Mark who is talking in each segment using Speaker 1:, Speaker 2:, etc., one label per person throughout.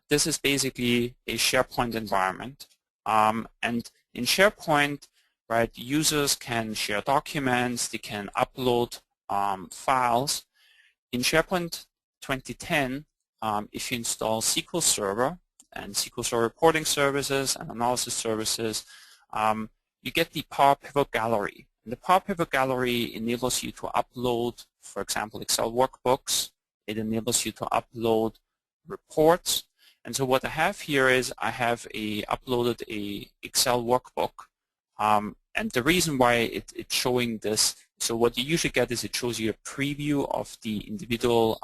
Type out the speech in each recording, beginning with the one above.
Speaker 1: this is basically a SharePoint environment. And in SharePoint, right, users can share documents, they can upload files. In SharePoint 2010, if you install SQL Server and SQL Server Reporting Services and Analysis Services, you get the Power Pivot Gallery. And the Power Pivot Gallery enables you to upload, for example, Excel workbooks. It enables you to upload reports. And so what I have here is I have uploaded a Excel workbook. And the reason why it's showing this, so what you usually get is it shows you a preview of the individual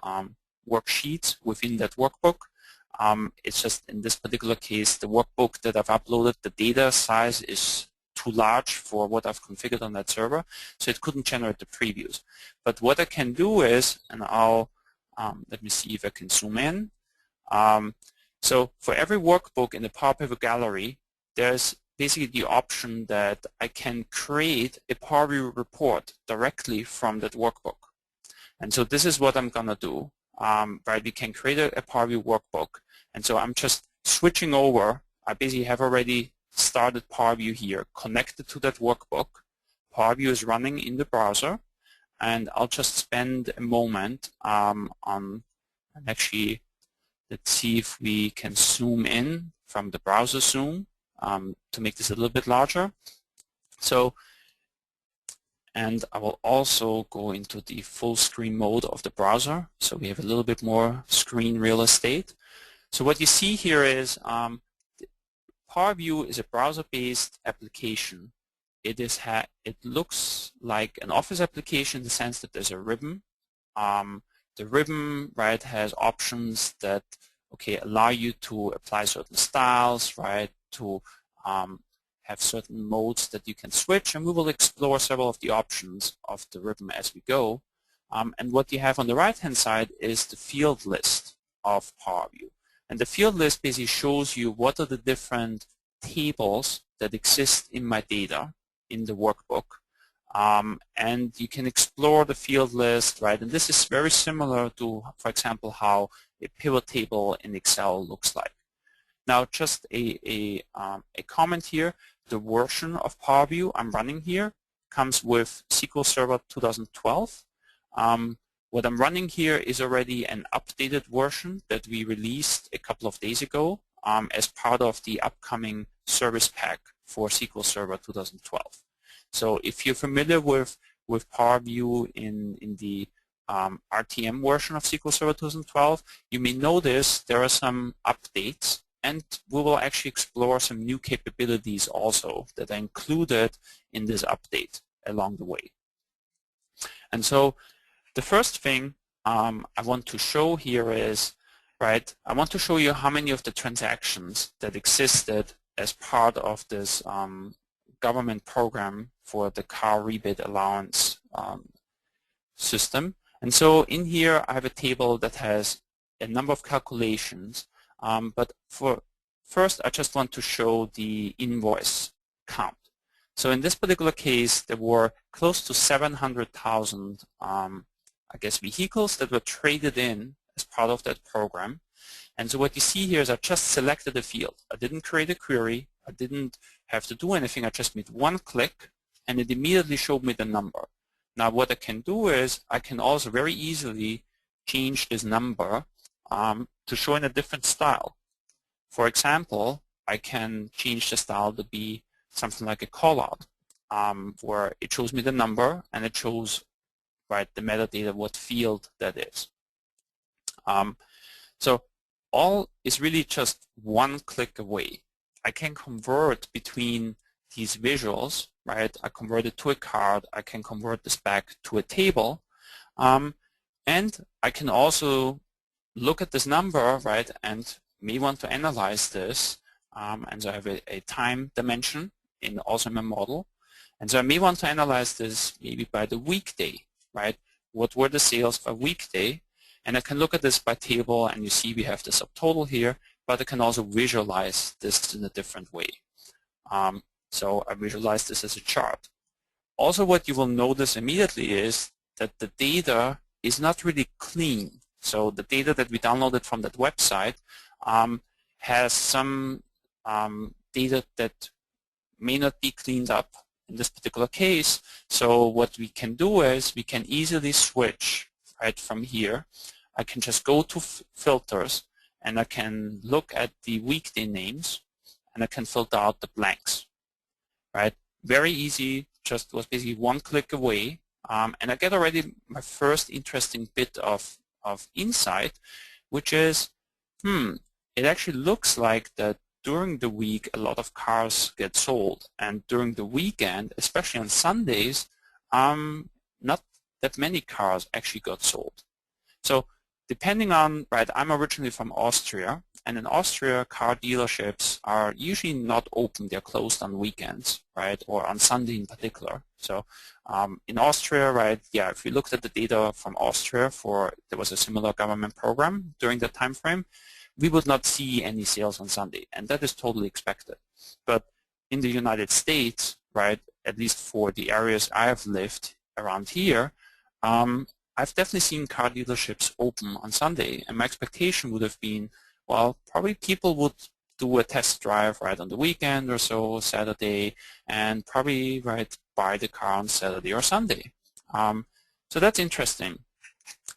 Speaker 1: worksheets within that workbook. It's just in this particular case, the workbook that I've uploaded, the data size is too large for what I've configured on that server, so it couldn't generate the previews. But what I can do is, and let me see if I can zoom in. So for every workbook in the Power Pivot Gallery, there's basically the option that I can create a Power View report directly from that workbook. And so this is what I'm going to do. Right, we can create a Power View workbook. And so I'm just switching over. I basically have already started Power View here, connected to that workbook. Power View is running in the browser. And I'll just spend a moment and actually, let's see if we can zoom in from the browser zoom to make this a little bit larger. So, and I will also go into the full screen mode of the browser, so we have a little bit more screen real estate. So what you see here is Power View is a browser-based application. It looks like an Office application in the sense that there's a ribbon. The ribbon, right, has options that allow you to apply certain styles, right, to have certain modes that you can switch, and we will explore several of the options of the ribbon as we go. And what you have on the right-hand side is the field list of Power View. And the field list basically shows you what are the different tables that exist in my data in the workbook. And you can explore the field list, right? And this is very similar to, for example, how a pivot table in Excel looks like. Now, just a comment here. The version of Power View I'm running here comes with SQL Server 2012. What I'm running here is already an updated version that we released a couple of days ago as part of the upcoming service pack for SQL Server 2012. So if you're familiar with Power View in the RTM version of SQL Server 2012, you may notice there are some updates, and we will actually explore some new capabilities also that are included in this update along the way. And so the first thing I want to show here is, right, I want to show you how many of the transactions that existed as part of this government program for the car rebate allowance system. And so in here I have a table that has a number of calculations, but first I just want to show the invoice count. So in this particular case there were close to 700,000 I guess vehicles that were traded in as part of that program. And so what you see here is I just selected a field. I didn't create a query. I didn't have to do anything. I just made one click and it immediately showed me the number. Now what I can do is I can also very easily change this number to show in a different style. For example, I can change the style to be something like a callout, where it shows me the number and it shows, right, the metadata, what field that is. So all is really just one click away. I can convert between these visuals, right? I convert it to a card. I can convert this back to a table. And I can also look at this number, right, and may want to analyze this. And so I have a time dimension also in my model. And so I may want to analyze this maybe by the weekday, right? What were the sales by weekday? And I can look at this by table, and you see we have the subtotal here, but I can also visualize this in a different way. So I visualize this as a chart. Also what you will notice immediately is that the data is not really clean. So the data that we downloaded from that website has some data that may not be cleaned up in this particular case. So what we can do is we can easily switch right from here. I can just go to filters and I can look at the weekday names and I can filter out the blanks. Right? Very easy, just was basically one click away. And I get already my first interesting bit of insight, which is, it actually looks like that during the week a lot of cars get sold, and during the weekend, especially on Sundays, not that many cars actually got sold. So depending on, right, I'm originally from Austria, and in Austria car dealerships are usually not open, they're closed on weekends, right, or on Sunday in particular. So in Austria, right, yeah, if we looked at the data from Austria there was a similar government program during that time frame, we would not see any sales on Sunday, and that is totally expected. But in the United States, right, at least for the areas I have lived around here, I've definitely seen car dealerships open on Sunday, and my expectation would have been, well, probably people would do a test drive right on the weekend or so, Saturday, and probably right buy the car on Saturday or Sunday. So that's interesting.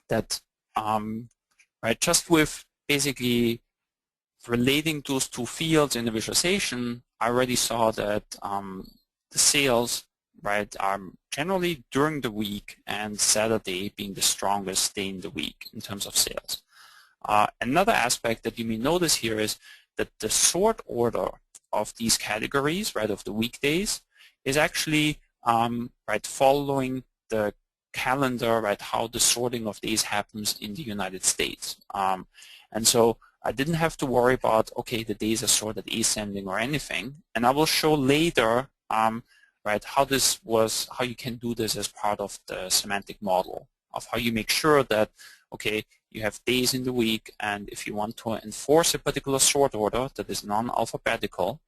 Speaker 1: That right, just with basically relating those two fields in the visualization, I already saw that the sales, right, are generally during the week, and Saturday being the strongest day in the week in terms of sales. Another aspect that you may notice here is that the sort order of these categories, right, of the weekdays, is actually right following the calendar, right, how the sorting of days happens in the United States. And so I didn't have to worry about, okay, the days are sorted ascending or anything. And I will show later, right, how you can do this as part of the semantic model of how you make sure that, okay, you have days in the week, and if you want to enforce a particular sort order that is non-alphabetical,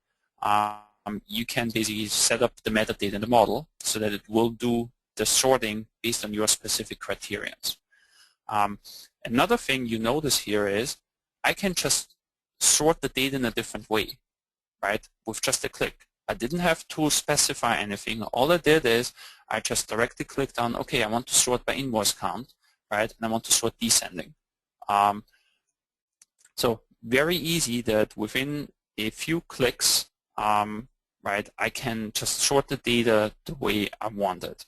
Speaker 1: you can basically set up the metadata in the model so that it will do the sorting based on your specific criterions. Another thing you notice here is I can just sort the data in a different way, right, with just a click. I didn't have to specify anything. All I did is I just directly clicked on, okay, I want to sort by invoice count, right, and I want to sort descending. So very easy that within a few clicks, right, I can just sort the data the way I want it.